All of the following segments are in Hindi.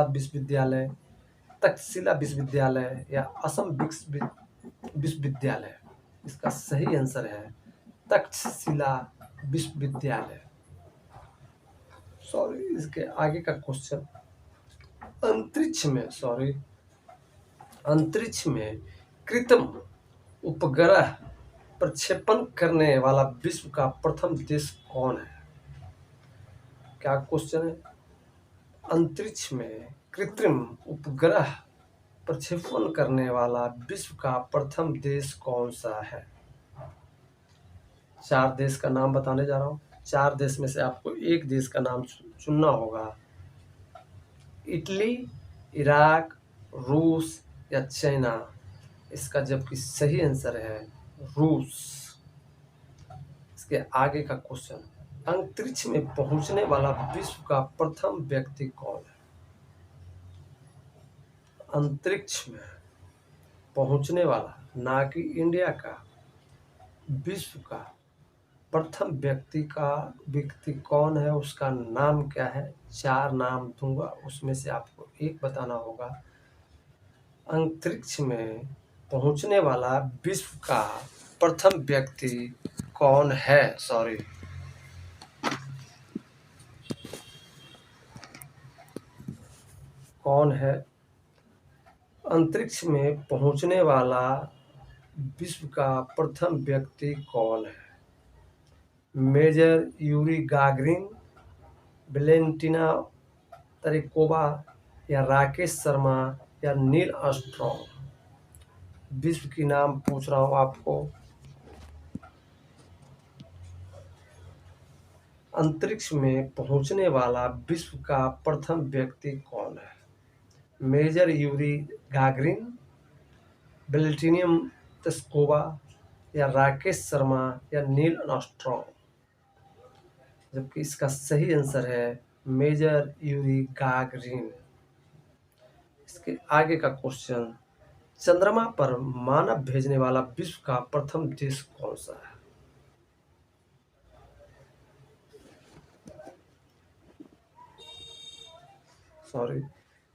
विश्वविद्यालय, तक्षशिला विश्वविद्यालय या असम विश्वविद्यालय? इसका सही आंसर है तक्षशिला विश्वविद्यालय। सॉरी, इसके आगे का क्वेश्चन, अंतरिक्ष में कृत्रिम उपग्रह प्रक्षेपण करने वाला विश्व का प्रथम देश कौन है? क्या क्वेश्चन है? अंतरिक्ष में कृत्रिम उपग्रह प्रक्षेपण करने वाला विश्व का प्रथम देश कौन सा है? 4 देश का नाम बताने जा रहा हूँ। 4 देश में से आपको एक देश का नाम चुनना होगा। इटली, इराक, रूस या चाइना? इसका जबकि सही आंसर है रूस। इसके आगे का क्वेश्चन, अंतरिक्ष में पहुंचने वाला विश्व का प्रथम व्यक्ति कौन है? अंतरिक्ष में पहुंचने वाला, ना कि इंडिया का, विश्व का प्रथम व्यक्ति कौन है, उसका नाम क्या है? 4 नाम दूंगा, उसमें से आपको एक बताना होगा। अंतरिक्ष में पहुंचने वाला विश्व का प्रथम व्यक्ति कौन है? कौन है? अंतरिक्ष में पहुंचने वाला विश्व का प्रथम व्यक्ति कौन है? मेजर यूरी गागरिन, वेलेंटिना तेरेकोवा या राकेश शर्मा या नील आर्मस्ट्रॉन्ग? विश्व की नाम पूछ रहा हूं आपको। अंतरिक्ष में पहुंचने वाला विश्व का प्रथम व्यक्ति कौन है? मेजर यूरी गागरिन, वेलेंटिना तेरेकोवा या राकेश शर्मा या नील आर्मस्ट्रॉन्ग? जबकि इसका सही आंसर है मेजर यूरी गागरिन। इसके आगे का क्वेश्चन, चंद्रमा पर मानव भेजने वाला विश्व का प्रथम देश कौन सा है?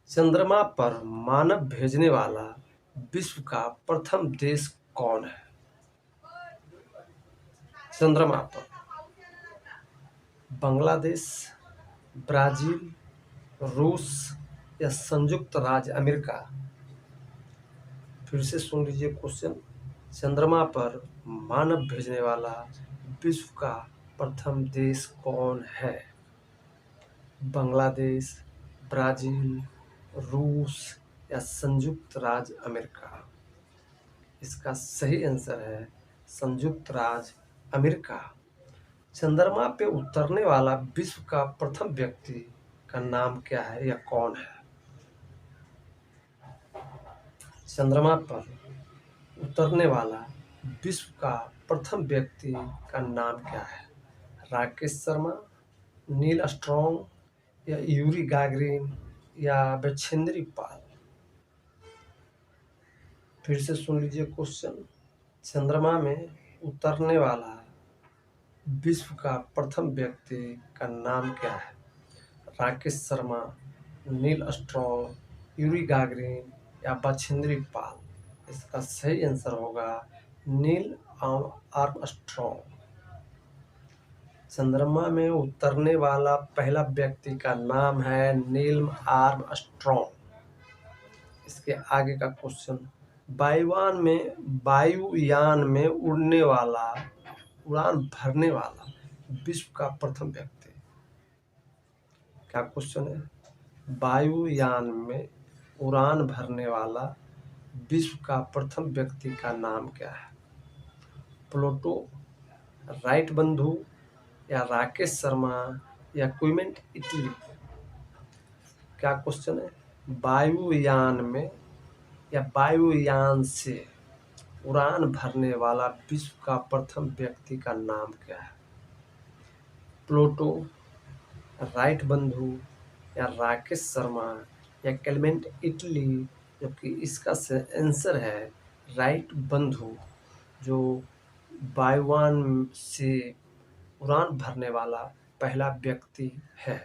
चंद्रमा पर मानव भेजने वाला विश्व का प्रथम देश कौन है? चंद्रमा पर बांग्लादेश, ब्राजील, रूस या संयुक्त राज्य अमेरिका? फिर से सुन लीजिए क्वेश्चन, चंद्रमा पर मानव भेजने वाला विश्व का प्रथम देश कौन है? बांग्लादेश, ब्राजील, रूस या संयुक्त राज्य अमेरिका? इसका सही आंसर है संयुक्त राज्य अमेरिका। चंद्रमा पे उतरने वाला विश्व का प्रथम व्यक्ति का नाम क्या है या कौन है? चंद्रमा पर उतरने वाला विश्व का प्रथम व्यक्ति का नाम क्या है? राकेश शर्मा, नील आर्मस्ट्रॉन्ग या यूरी गागरिन या बछेंद्री पाल? फिर से सुन लीजिए क्वेश्चन, चंद्रमा में उतरने वाला विश्व का प्रथम व्यक्ति का नाम क्या है? Rakesh Sharma, Neil Armstrong, Yuri Gagarin या बछेंद्री पाल? इसका सही आंसर होगा नील आर्मस्ट्रॉन्ग। चंद्रमा में उतरने वाला पहला व्यक्ति का नाम है नील आर्मस्ट्रॉन्ग। इसके आगे का क्वेश्चन, वायुयान में उड़ान भरने वाला विश्व का प्रथम व्यक्ति? क्या क्वेश्चन है? वायुयान में उड़ान भरने वाला विश्व का प्रथम व्यक्ति का नाम क्या है? प्लूटो, राइट बंधु या राकेश शर्मा या क्लेमेंट इटली? क्या क्वेश्चन है? वायुयान में या वायुयान से उड़ान भरने वाला विश्व का प्रथम व्यक्ति का नाम क्या है? प्लूटो, राइट बंधु या राकेश शर्मा या क्लेमेंट इटली? जबकि इसका आंसर है राइट बंधु, जो वायुयान से उड़ान भरने वाला पहला व्यक्ति है।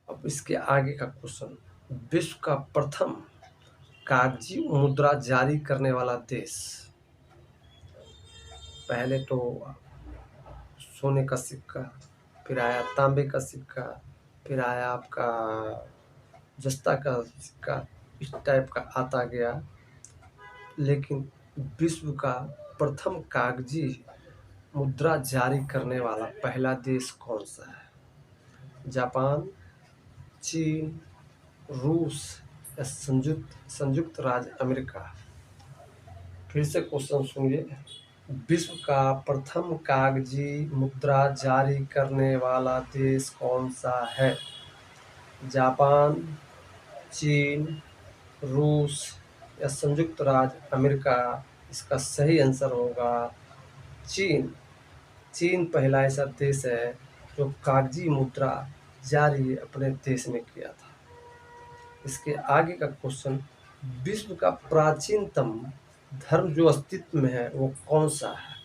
अब इसके आगे का क्वेश्चन, विश्व का प्रथम कागजी मुद्रा जारी करने वाला देश। पहले तो सोने का सिक्का, फिर आया तांबे का सिक्का, फिर आया आपका जस्ता का सिक्का, इस टाइप का आता गया। लेकिन विश्व का प्रथम कागजी मुद्रा जारी करने वाला पहला देश कौन सा है? जापान, चीन, रूस या संयुक्त राज्य अमेरिका? फिर से क्वेश्चन सुनिए, विश्व का प्रथम कागजी मुद्रा जारी करने वाला देश कौन सा है? जापान, चीन, रूस या संयुक्त राज्य अमेरिका? इसका सही आंसर होगा चीन। चीन पहला ऐसा देश है जो कागजी मुद्रा जारी अपने देश में किया था। इसके आगे का क्वेश्चन, विश्व का प्राचीनतम धर्म जो अस्तित्व में है वो कौन सा है?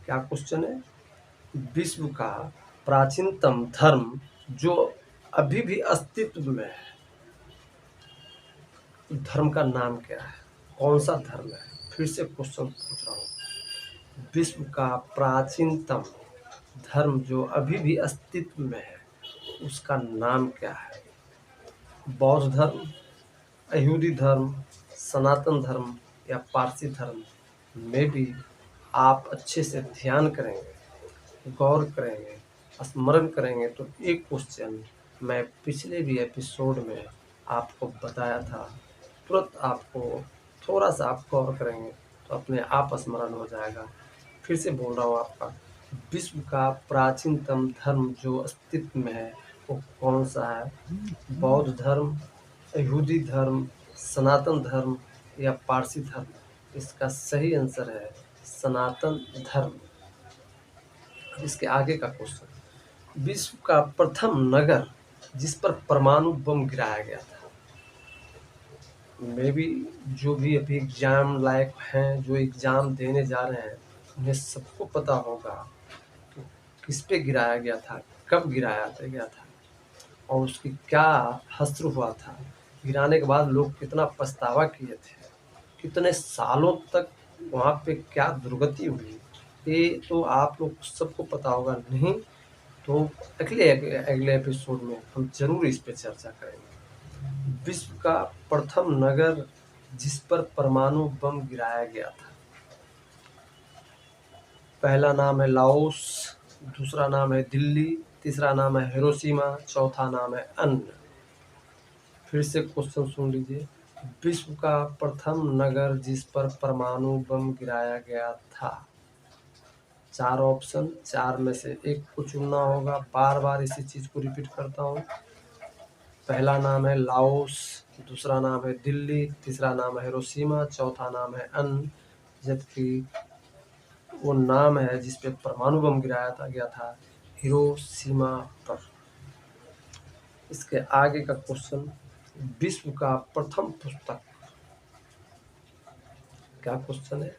क्या क्वेश्चन है? विश्व का प्राचीनतम धर्म जो अभी भी अस्तित्व में है, धर्म का नाम क्या है? कौन सा धर्म है? फिर से क्वेश्चन पूछ रहा हूँ, विश्व का प्राचीनतम धर्म जो अभी भी अस्तित्व में है उसका नाम क्या है? बौद्ध धर्म, यहूदी धर्म, सनातन धर्म या पारसी धर्म? में भी आप अच्छे से ध्यान करेंगे, गौर करेंगे, स्मरण करेंगे तो एक क्वेश्चन मैं पिछले भी एपिसोड में आपको बताया था, तुरंत आपको थोड़ा सा आप गौर करेंगे तो अपने आप स्मरण हो जाएगा। फिर से बोल रहा हूँ आपका, विश्व का प्राचीनतम धर्म जो अस्तित्व में है वो कौन सा है? बौद्ध धर्म, यहूदी धर्म, सनातन धर्म या पारसी धर्म? इसका सही आंसर है सनातन धर्म। इसके आगे का क्वेश्चन, विश्व का प्रथम नगर जिस पर परमाणु बम गिराया गया था? मे भी जो भी अभी एग्जाम लायक हैं, जो एग्जाम देने जा रहे हैं, उन्हें सबको पता होगा कि किस पे गिराया गया था, कब गिराया गया था और उसकी क्या हश्र हुआ था। गिराने के बाद लोग कितना पछतावा किए थे, कितने सालों तक वहाँ पे क्या दुर्गति हुई, ये तो आप लोग सबको पता होगा। नहीं तो अगले एपिसोड में हम जरूर इस पे चर्चा करेंगे। विश्व का प्रथम नगर जिस पर परमाणु बम गिराया गया था, पहला नाम है लाओस, दूसरा नाम है दिल्ली, तीसरा नाम है हिरोशिमा, चौथा नाम है अन्य। फिर से क्वेश्चन सुन लीजिए, विश्व का प्रथम नगर जिस पर परमाणु बम गिराया गया था? 4 ऑप्शन, 4 में से एक को चुनना होगा। बार बार इसी चीज को रिपीट करता हूँ। पहला नाम है लाओस, दूसरा नाम है दिल्ली, तीसरा नाम है हिरोशिमा, चौथा नाम है अन्य। जबकि वो नाम है जिस पे परमाणु बम गिराया गया था हिरोशिमा पर। इसके आगे का क्वेश्चन, विश्व का प्रथम पुस्तक, क्या क्वेश्चन है?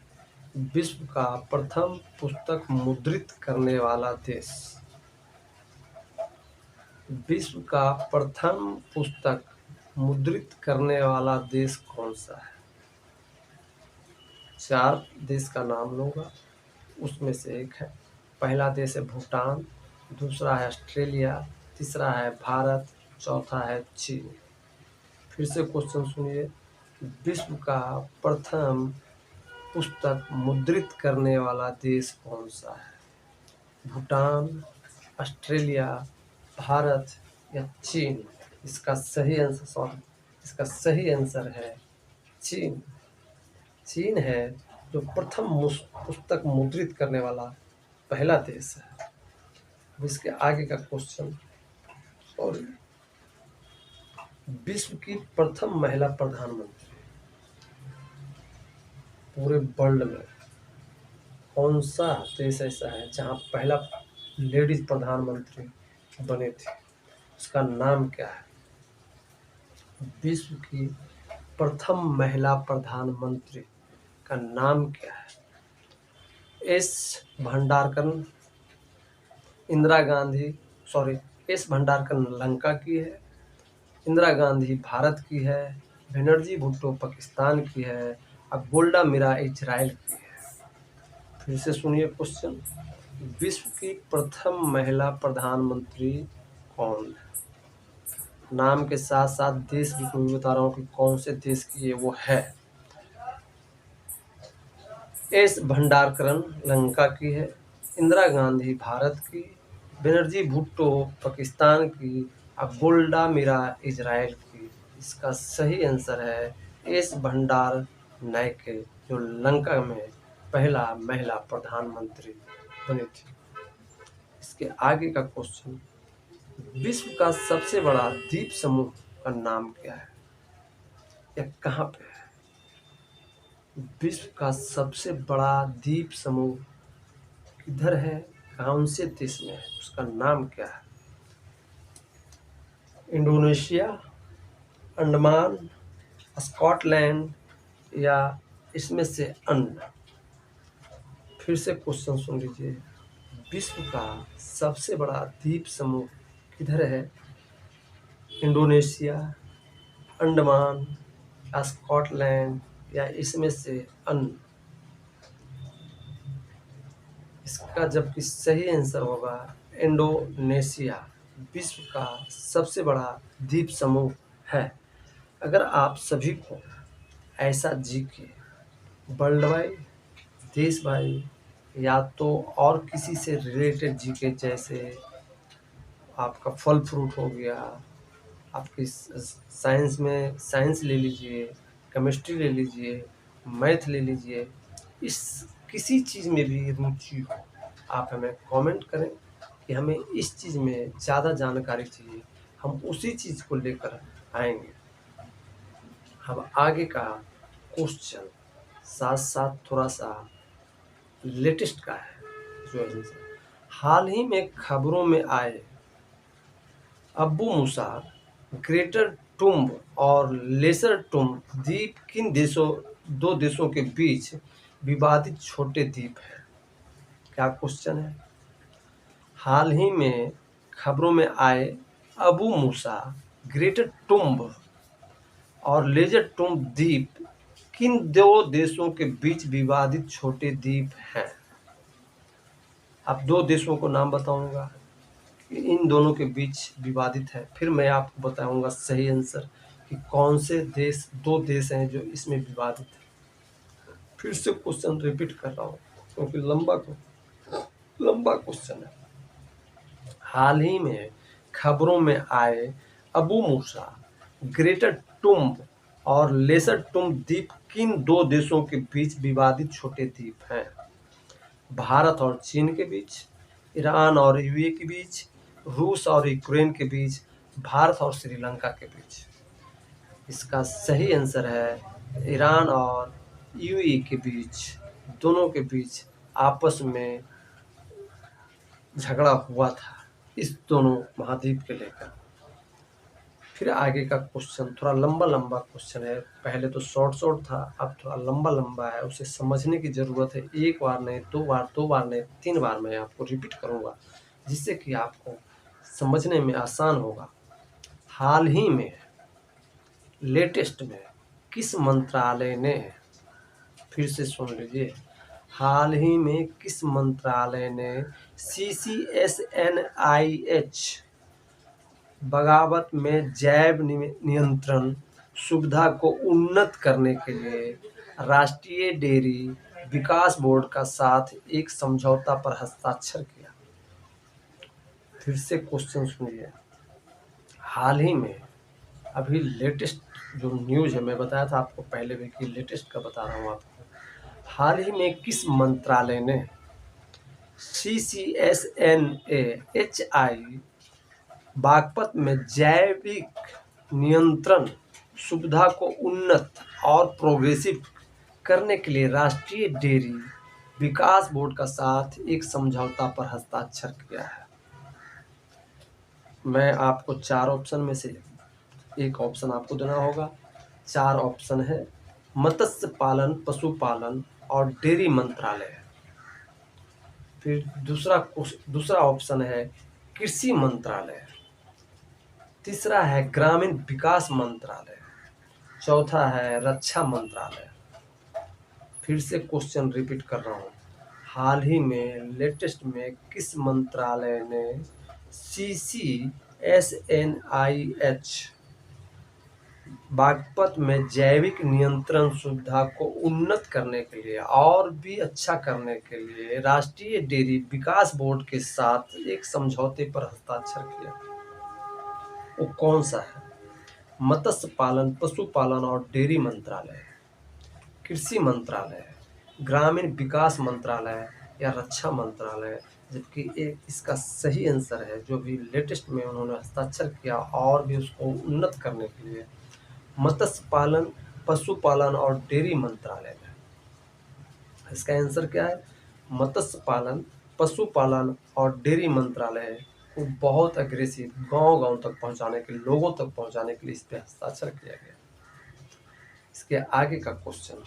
विश्व का प्रथम पुस्तक मुद्रित करने वाला देश? विश्व का प्रथम पुस्तक मुद्रित करने वाला देश कौन सा है? 4 देश का नाम लूँगा, उसमें से एक है। पहला देश है भूटान, दूसरा है ऑस्ट्रेलिया, तीसरा है भारत, चौथा है चीन। फिर से क्वेश्चन सुनिए, विश्व का प्रथम पुस्तक मुद्रित करने वाला देश कौन सा है? भूटान, ऑस्ट्रेलिया, भारत या चीन? इसका सही आंसर है चीन। चीन है जो प्रथम पुस्तक मुद्रित करने वाला पहला देश है। इसके आगे का क्वेश्चन, और विश्व की प्रथम महिला प्रधानमंत्री पूरे वर्ल्ड में कौन सा देश ऐसा है जहां पहला लेडीज प्रधानमंत्री बने थे? उसका नाम क्या है? विश्व की प्रथम महिला प्रधानमंत्री का नाम क्या है? S Bhandarkar, Indira Gandhi, sorry S Bhandarkar Lanka की है, इंदिरा गांधी भारत की है, बनर्जी भुट्टो पाकिस्तान की है और गोल्डा मीरा इजराइल की है। फिर से सुनिए क्वेश्चन, विश्व की प्रथम महिला प्रधानमंत्री कौन है? नाम के साथ साथ देश भी मैं बता रहा हूँ कि कौन से देश की है वो है। एस भंडारकरन लंका की है, इंदिरा गांधी भारत की, बनर्जी भुट्टो पाकिस्तान की और गोल्डा मीरा इजराइल की। इसका सही आंसर है एस भंडार नायके, जो लंका में पहला महिला प्रधानमंत्री बनी थी। इसके आगे का क्वेश्चन, विश्व का सबसे बड़ा द्वीप समूह का नाम क्या है? यह कहाँ पे है? विश्व का सबसे बड़ा द्वीप समूह किधर है, कौन से देश में है, उसका नाम क्या है? इंडोनेशिया, अंडमान, स्कॉटलैंड या इसमें से अन्य? फिर से क्वेश्चन सुन लीजिए, विश्व का सबसे बड़ा द्वीप समूह किधर है? इंडोनेशिया, अंडमान, स्कॉटलैंड या इसमें से अन्य? इसका जबकि सही आंसर होगा इंडोनेशिया, विश्व का सबसे बड़ा द्वीप समूह है। अगर आप सभी को ऐसा जीके वर्ल्ड वाइड, देश वाइड या तो और किसी से रिलेटेड जीके, जैसे आपका फल फ्रूट हो गया, आपकी साइंस में साइंस ले लीजिए, केमिस्ट्री ले लीजिए, मैथ ले लीजिए, इस किसी चीज़ में भी रुचि हो, आप हमें कमेंट करें कि हमें इस चीज़ में ज़्यादा जानकारी चाहिए, हम उसी चीज़ को लेकर आएंगे। अब आगे का क्वेश्चन साथ साथ थोड़ा सा लेटेस्ट का है, जो हाल ही में खबरों में आए अबू मूसा, ग्रेटर टुम्ब और लेसर टुम्ब द्वीप किन दो देशों के बीच विवादित छोटे द्वीप हैं? क्या क्वेश्चन है? हाल ही में खबरों में आए अबू मूसा, ग्रेटर टुम्ब और लेजर टुम्ब द्वीप किन दो देशों के बीच विवादित छोटे द्वीप हैं? अब दो देशों को नाम बताऊंगा, इन दोनों के बीच विवादित है, फिर मैं आपको बताऊंगा सही आंसर कि कौन से देश, दो देश हैं जो इसमें विवादित है। फिर से क्वेश्चन रिपीट कर रहा हूँ क्योंकि लंबा क्वेश्चन है। हाल ही में खबरों में आए अबू मूसा, ग्रेटर टुम्ब और लेसर टुम्ब द्वीप किन दो देशों के बीच विवादित छोटे द्वीप हैं? भारत और चीन के बीच, ईरान और यूएई के बीच, रूस और यूक्रेन के बीच, भारत और श्रीलंका के बीच? इसका सही आंसर है ईरान और यूएई के बीच, दोनों के बीच आपस में झगड़ा हुआ था इस दोनों महाद्वीप के लेकर। फिर आगे का क्वेश्चन थोड़ा लंबा क्वेश्चन है, पहले तो शॉर्ट था, अब थोड़ा लंबा है, उसे समझने की ज़रूरत है। एक बार नहीं, दो बार नहीं, 3 बार मैं आपको रिपीट करूँगा जिससे कि आपको समझने में आसान होगा। हाल ही में लेटेस्ट में किस मंत्रालय ने, फिर से सुन लीजिए, हाल ही में किस मंत्रालय ने CCSNIH बगावत में जैव नियंत्रण सुविधा को उन्नत करने के लिए राष्ट्रीय डेयरी विकास बोर्ड का साथ एक समझौता पर हस्ताक्षर किया? फिर से क्वेश्चन सुनिए, हाल ही में अभी लेटेस्ट जो न्यूज़ है, मैं बताया था आपको पहले भी कि लेटेस्ट का बता रहा हूँ आपको। हाल ही में किस मंत्रालय ने CCSNAHI बागपत में जैविक नियंत्रण सुविधा को उन्नत और प्रोग्रेसिव करने के लिए राष्ट्रीय डेयरी विकास बोर्ड का साथ एक समझौता पर हस्ताक्षर किया है? मैं आपको 4 ऑप्शन में से एक ऑप्शन आपको देना होगा। 4 ऑप्शन है मत्स्य पालन, पशुपालन और डेयरी मंत्रालय। फिर दूसरा ऑप्शन है कृषि मंत्रालय। तीसरा है ग्रामीण विकास मंत्रालय, चौथा है रक्षा मंत्रालय। फिर से क्वेश्चन रिपीट कर रहा हूँ, हाल ही में लेटेस्ट में किस मंत्रालय ने CCSNIH बागपत में जैविक नियंत्रण सुविधा को उन्नत करने के लिए और भी अच्छा करने के लिए राष्ट्रीय डेयरी विकास बोर्ड के साथ एक समझौते पर हस्ताक्षर किया? वो कौन सा है? मत्स्य पालन, पशुपालन और डेयरी मंत्रालय, कृषि मंत्रालय, ग्रामीण विकास मंत्रालय या रक्षा मंत्रालय? जबकि एक इसका सही आंसर है, जो भी लेटेस्ट में उन्होंने हस्ताक्षर किया और भी उसको उन्नत करने के लिए, मत्स्य पालन, पशुपालन और डेयरी मंत्रालय में। इसका आंसर क्या है? मत्स्य पालन, पशुपालन और डेयरी मंत्रालय को बहुत अग्रेसिव गांव-गांव तक पहुंचाने के लिए, लोगों तक पहुंचाने के लिए इस पे हस्ताक्षर किया गया। इसके आगे का क्वेश्चन,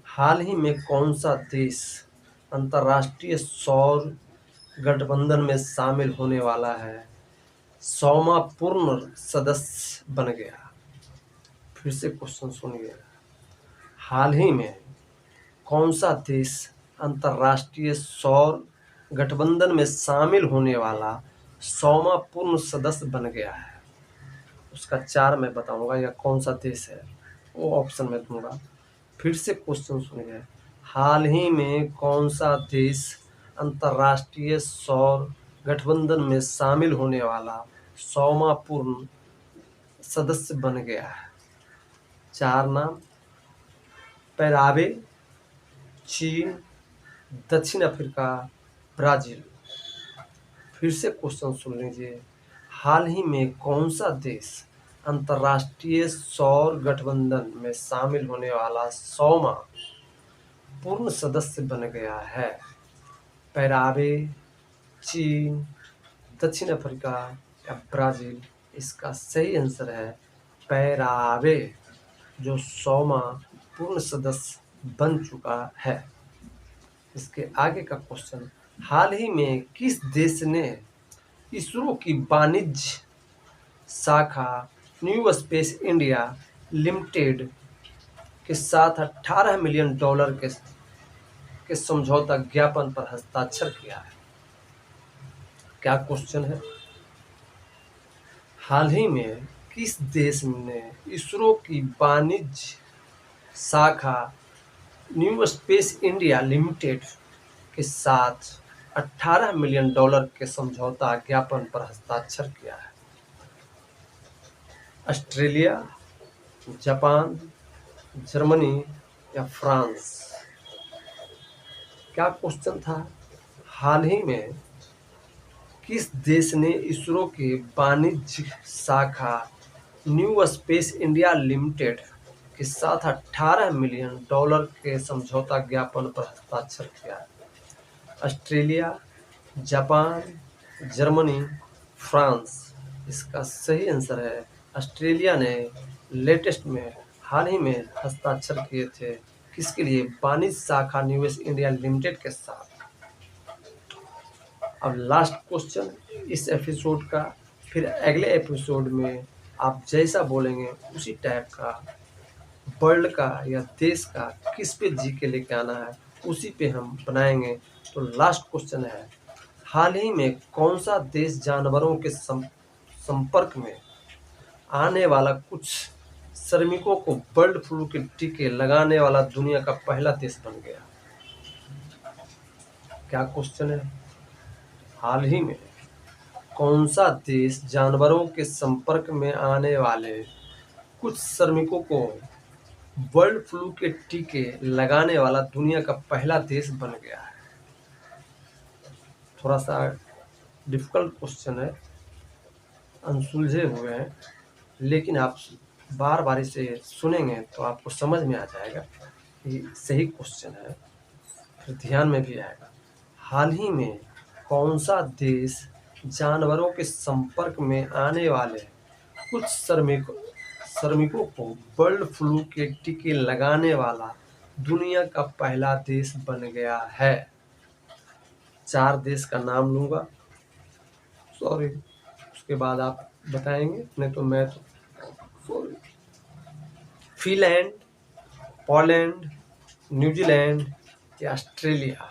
हाल ही में कौन सा देश अंतर्राष्ट्रीय सौर गठबंधन में शामिल होने वाला है, 100वां पूर्ण सदस्य बन गया? फिर से क्वेश्चन सुनिए, हाल ही में कौन सा देश अंतर्राष्ट्रीय सौर गठबंधन में शामिल होने वाला 100वां पूर्ण सदस्य बन गया है? उसका 4 मैं बताऊंगा, या कौन सा देश है वो ऑप्शन में दूंगा। फिर से क्वेश्चन सुनिए, हाल ही में कौन सा देश अंतर्राष्ट्रीय सौर गठबंधन में शामिल होने वाला 100वां पूर्ण सदस्य बन गया है? 4 नाम, पैराग्वे, चीन, दक्षिण अफ्रीका, ब्राजील। फिर से क्वेश्चन सुन लीजिए, हाल ही में कौन सा देश अंतर्राष्ट्रीय सौर गठबंधन में शामिल होने वाला 100वां पूर्ण सदस्य बन गया है? पैराग्वे, चीन, दक्षिण अफ्रीका या ब्राजील? इसका सही आंसर है पैराग्वे, जो 100वां पूर्ण सदस्य बन चुका है। इसके आगे का क्वेश्चन, हाल ही में किस देश ने इसरो की वाणिज्य शाखा न्यू स्पेस इंडिया लिमिटेड के साथ $18 मिलियन के समझौता ज्ञापन पर हस्ताक्षर किया है? क्या क्वेश्चन है? हाल ही में किस देश ने इसरो की वाणिज्य शाखा न्यू स्पेस इंडिया लिमिटेड के साथ $18 मिलियन के समझौता ज्ञापन पर हस्ताक्षर किया है? ऑस्ट्रेलिया, जापान, जर्मनी या फ्रांस? क्या क्वेश्चन था? हाल ही में किस देश ने इसरो के वाणिज्य शाखा न्यू स्पेस इंडिया लिमिटेड के साथ $18 मिलियन के समझौता ज्ञापन पर हस्ताक्षर किया है? Australia, Japan, Germany, France? इसका सही आंसर है ऑस्ट्रेलिया ने लेटेस्ट में हाल ही में हस्ताक्षर किए थे। किसके लिए? वाणिज्य शाखा न्यू इंडिया लिमिटेड के साथ। अब लास्ट क्वेश्चन इस एपिसोड का, फिर अगले एपिसोड में आप जैसा बोलेंगे उसी टाइप का वर्ल्ड का या देश का किस पे जी के लेके आना है उसी पे हम बनाएंगे। तो लास्ट क्वेश्चन है, हाल ही में कौन सा देश जानवरों के संपर्क में आने वाला कुछ श्रमिकों को बर्ड फ्लू के टीके लगाने वाला दुनिया का पहला देश बन गया? क्या क्वेश्चन है? हाल ही में कौन सा देश जानवरों के संपर्क में आने वाले कुछ श्रमिकों को बर्ड फ्लू के टीके लगाने वाला दुनिया का पहला देश बन गया है? थोड़ा सा डिफिकल्ट क्वेश्चन है, अनसुलझे हुए हैं, लेकिन आप बार बार इसे सुनेंगे तो आपको समझ में आ जाएगा कि सही क्वेश्चन है, फिर ध्यान में भी आएगा। हाल ही में कौन सा देश जानवरों के संपर्क में आने वाले कुछ श्रमिकों को बर्ड फ्लू के टीके लगाने वाला दुनिया का पहला देश बन गया है? 4 देश का नाम लूंगा, सॉरी, उसके बाद आप बताएंगे, नहीं तो मैं तो फिनलैंड, पोलैंड, न्यूजीलैंड या ऑस्ट्रेलिया।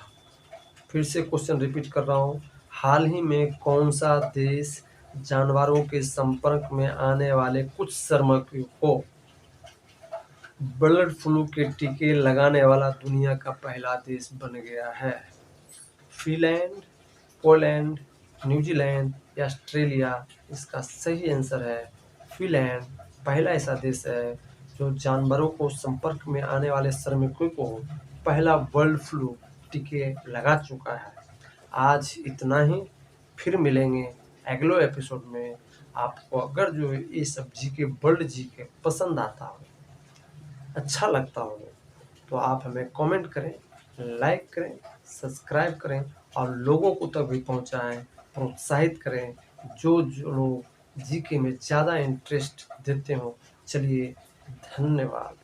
फिर से क्वेश्चन रिपीट कर रहा हूँ, हाल ही में कौन सा देश जानवरों के संपर्क में आने वाले कुछ श्रमिकों को बर्ड फ्लू के टीके लगाने वाला दुनिया का पहला देश बन गया है? फिनलैंड, पोलैंड, न्यूजीलैंड या ऑस्ट्रेलिया? इसका सही आंसर है फिनलैंड। पहला ऐसा देश है जो जानवरों को संपर्क में आने वाले श्रमिकों को पहला बर्ड फ्लू टीके लगा चुका है। आज इतना ही, फिर मिलेंगे अगले एपिसोड में। आपको अगर जो ये सब जीके वर्ल्ड जीके पसंद आता हो, अच्छा लगता हो, तो आप हमें कमेंट करें, लाइक करें, सब्सक्राइब करें और लोगों को तक भी पहुंचाएं, प्रोत्साहित करें जो जो लोग जीके में ज़्यादा इंटरेस्ट देते हो। चलिए, धन्यवाद।